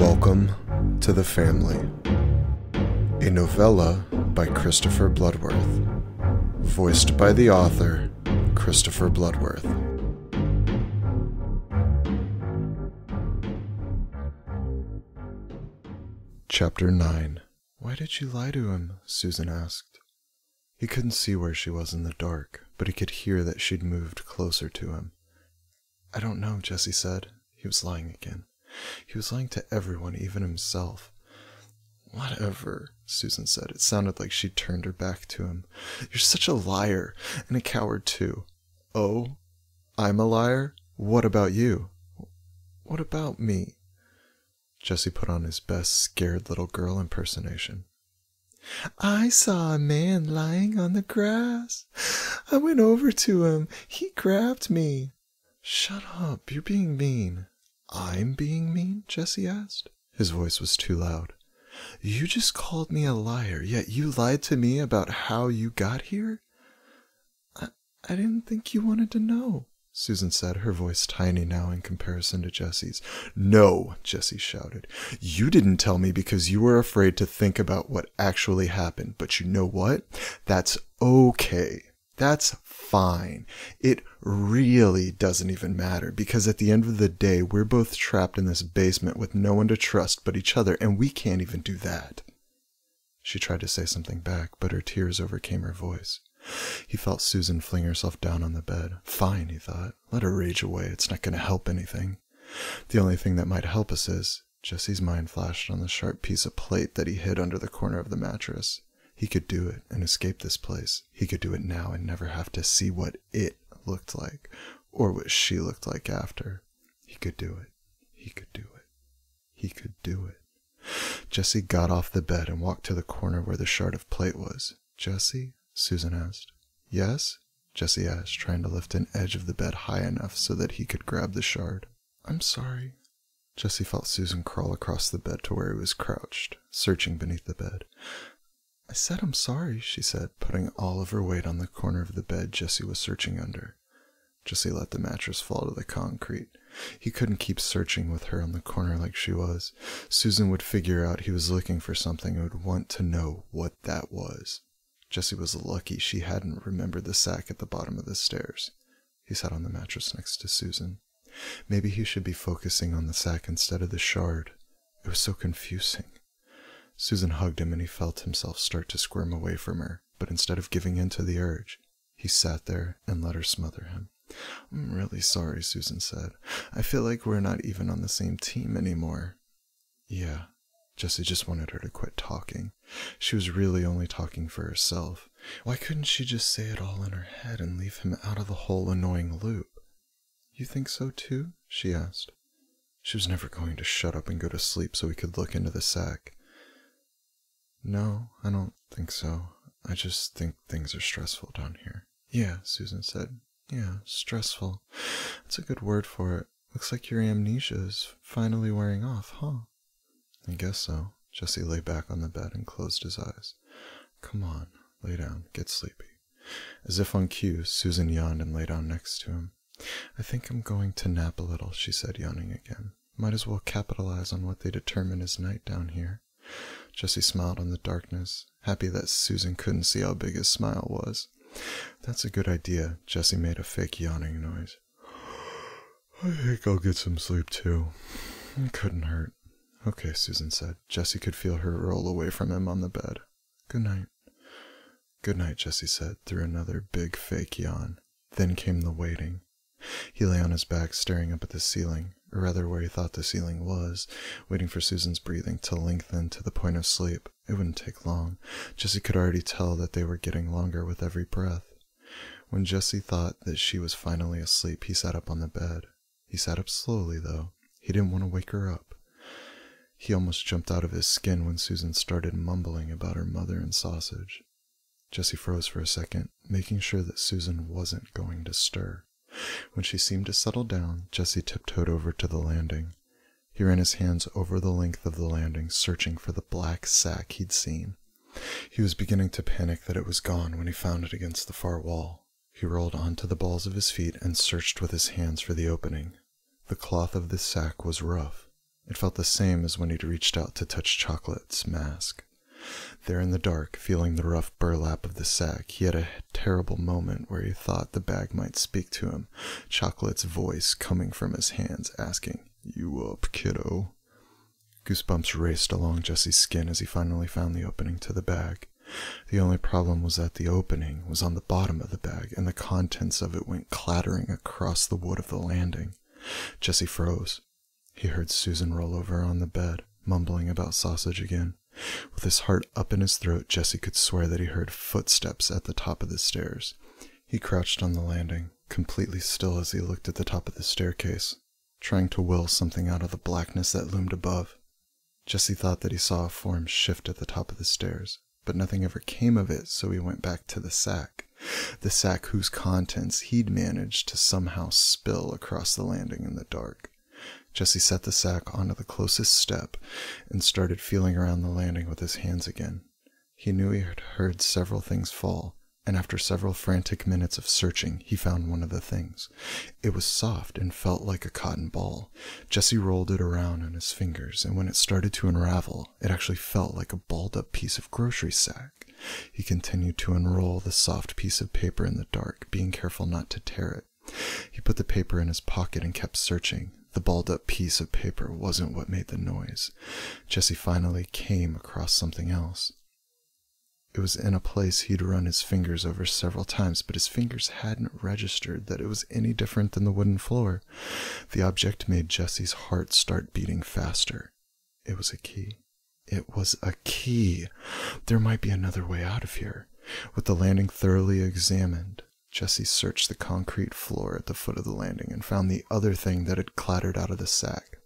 Welcome to The Family, a novella by Christopher Bloodworth, voiced by the author, Christopher Bloodworth. Chapter 9. Why did you lie to him? Susan asked. He couldn't see where she was in the dark, but he could hear that she'd moved closer to him. I don't know, Jessie said. He was lying again. He was lying to everyone, even himself. Whatever, Susan said. It sounded like she turned her back to him. You're such a liar, and a coward too. Oh, I'm a liar? What about you? What about me? Jessie put on his best scared little girl impersonation. I saw a man lying on the grass. I went over to him. He grabbed me. Shut up, you're being mean. I'm being mean? Jessie asked. His voice was too loud. You just called me a liar, yet you lied to me about how you got here? I didn't think you wanted to know, Susan said, her voice tiny now in comparison to Jessie's. No, Jessie shouted. You didn't tell me because you were afraid to think about what actually happened. But you know what? That's okay. That's fine. It really doesn't even matter because at the end of the day, we're both trapped in this basement with no one to trust but each other, and we can't even do that. She tried to say something back, but her tears overcame her voice. He felt Susan fling herself down on the bed. Fine, he thought. Let her rage away. It's not going to help anything. The only thing that might help us is... Jessie's mind flashed on the sharp piece of plate that he hid under the corner of the mattress. He could do it and escape this place. He could do it now and never have to see what it looked like, or what she looked like after. He could do it. He could do it. He could do it. Jessie got off the bed and walked to the corner where the shard of plate was. Jessie? Susan asked. Yes? Jessie asked, trying to lift an edge of the bed high enough so that he could grab the shard. I'm sorry. Jessie felt Susan crawl across the bed to where he was crouched, searching beneath the bed. I said I'm sorry, she said, putting all of her weight on the corner of the bed Jessie was searching under. Jessie let the mattress fall to the concrete. He couldn't keep searching with her on the corner like she was. Susan would figure out he was looking for something and would want to know what that was. Jessie was lucky she hadn't remembered the sack at the bottom of the stairs. He sat on the mattress next to Susan. Maybe he should be focusing on the sack instead of the shard. It was so confusing. Susan hugged him and he felt himself start to squirm away from her, but instead of giving in to the urge, he sat there and let her smother him. I'm really sorry, Susan said. I feel like we're not even on the same team anymore. Yeah. Jessie just wanted her to quit talking. She was really only talking for herself. Why couldn't she just say it all in her head and leave him out of the whole annoying loop? You think so too? She asked. She was never going to shut up and go to sleep so he could look into the sack. No, I don't think so. I just think things are stressful down here. Yeah, Susan said. Yeah, stressful. That's a good word for it. Looks like your amnesia is finally wearing off, huh? I guess so. Jessie lay back on the bed and closed his eyes. Come on, lay down, get sleepy. As if on cue, Susan yawned and lay down next to him. I think I'm going to nap a little, she said, yawning again. Might as well capitalize on what they determine is night down here. Jessie smiled in the darkness, happy that Susan couldn't see how big his smile was. That's a good idea. Jessie made a fake yawning noise. I think I'll get some sleep too. It couldn't hurt. Okay, Susan said. Jessie could feel her roll away from him on the bed. Good night. Good night, Jessie said, through another big fake yawn. Then came the waiting. He lay on his back, staring up at the ceiling, or rather where he thought the ceiling was, waiting for Susan's breathing to lengthen to the point of sleep. It wouldn't take long. Jessie could already tell that they were getting longer with every breath. When Jessie thought that she was finally asleep, he sat up on the bed. He sat up slowly, though. He didn't want to wake her up. He almost jumped out of his skin when Susan started mumbling about her mother and sausage. Jessie froze for a second, making sure that Susan wasn't going to stir. When she seemed to settle down, Jessie tiptoed over to the landing. He ran his hands over the length of the landing, searching for the black sack he'd seen. He was beginning to panic that it was gone when he found it against the far wall. He rolled onto the balls of his feet and searched with his hands for the opening. The cloth of the sack was rough. It felt the same as when he'd reached out to touch Chocolate's mask. There in the dark, feeling the rough burlap of the sack, he had a terrible moment where he thought the bag might speak to him, Chocolate's voice coming from his hands asking, "You up, kiddo?" Goosebumps raced along Jesse's skin as he finally found the opening to the bag. The only problem was that the opening was on the bottom of the bag, and the contents of it went clattering across the wood of the landing. Jesse froze. He heard Susan roll over on the bed, mumbling about sausage again. With his heart up in his throat, Jesse could swear that he heard footsteps at the top of the stairs. He crouched on the landing, completely still as he looked at the top of the staircase, trying to will something out of the blackness that loomed above. Jesse thought that he saw a form shift at the top of the stairs, but nothing ever came of it, so he went back to the sack whose contents he'd managed to somehow spill across the landing in the dark. Jesse set the sack onto the closest step and started feeling around the landing with his hands again. He knew he had heard several things fall, and after several frantic minutes of searching, he found one of the things. It was soft and felt like a cotton ball. Jesse rolled it around in his fingers, and when it started to unravel, it actually felt like a balled-up piece of grocery sack. He continued to unroll the soft piece of paper in the dark, being careful not to tear it. He put the paper in his pocket and kept searching. The balled-up piece of paper wasn't what made the noise. Jesse finally came across something else. It was in a place he'd run his fingers over several times, but his fingers hadn't registered that it was any different than the wooden floor. The object made Jesse's heart start beating faster. It was a key. It was a key! There might be another way out of here. With the landing thoroughly examined, Jesse searched the concrete floor at the foot of the landing and found the other thing that had clattered out of the sack.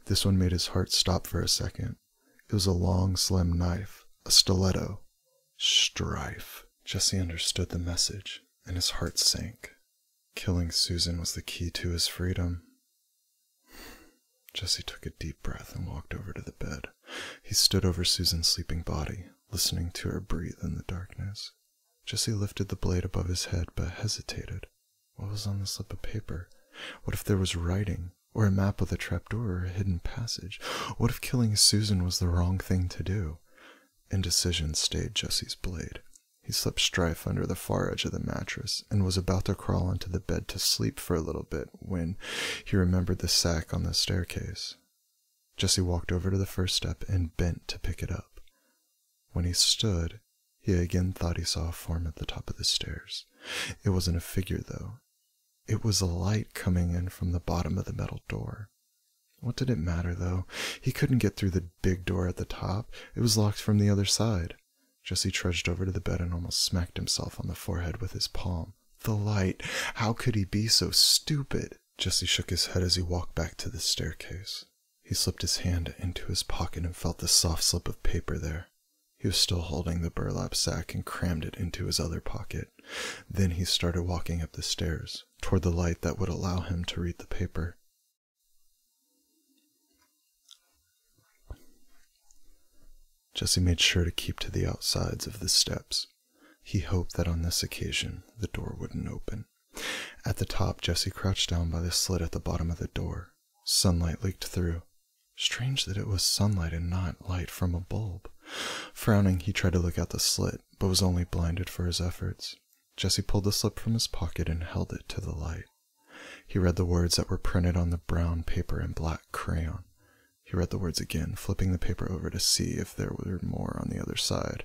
This one made his heart stop for a second. It was a long, slim knife, a stiletto. Strife. Jesse understood the message, and his heart sank. Killing Susan was the key to his freedom. Jesse took a deep breath and walked over to the bed. He stood over Susan's sleeping body, listening to her breathe in the darkness. Jesse lifted the blade above his head, but hesitated. What was on the slip of paper? What if there was writing, or a map with a trapdoor or a hidden passage? What if killing Susan was the wrong thing to do? Indecision stayed Jesse's blade. He slipped Strife under the far edge of the mattress, and was about to crawl onto the bed to sleep for a little bit when he remembered the sack on the staircase. Jesse walked over to the first step and bent to pick it up. When he stood, he again thought he saw a form at the top of the stairs. It wasn't a figure, though. It was a light coming in from the bottom of the metal door. What did it matter, though? He couldn't get through the big door at the top. It was locked from the other side. Jesse trudged over to the bed and almost smacked himself on the forehead with his palm. The light! How could he be so stupid? Jesse shook his head as he walked back to the staircase. He slipped his hand into his pocket and felt the soft slip of paper there. He was still holding the burlap sack and crammed it into his other pocket. Then he started walking up the stairs, toward the light that would allow him to read the paper. Jesse made sure to keep to the outsides of the steps. He hoped that on this occasion the door wouldn't open. At the top, Jesse crouched down by the slit at the bottom of the door. Sunlight leaked through. Strange that it was sunlight and not light from a bulb. Frowning, he tried to look out the slit, but was only blinded for his efforts. Jesse pulled the slip from his pocket and held it to the light. He read the words that were printed on the brown paper in black crayon. He read the words again, flipping the paper over to see if there were more on the other side.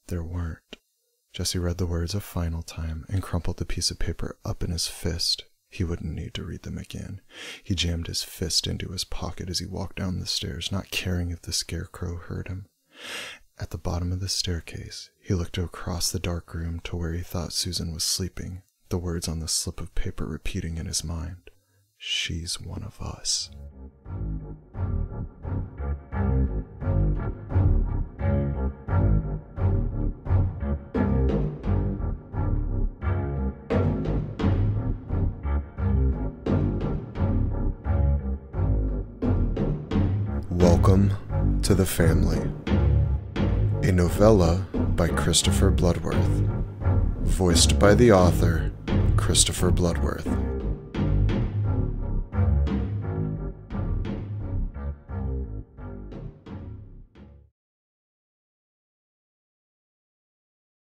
There weren't. Jesse read the words a final time and crumpled the piece of paper up in his fist. He wouldn't need to read them again. He jammed his fist into his pocket as he walked down the stairs, not caring if the scarecrow heard him. At the bottom of the staircase, he looked across the dark room to where he thought Susan was sleeping, the words on the slip of paper repeating in his mind. She's one of us. Welcome to the Family, a novella by Christopher Bloodworth, voiced by the author, Christopher Bloodworth.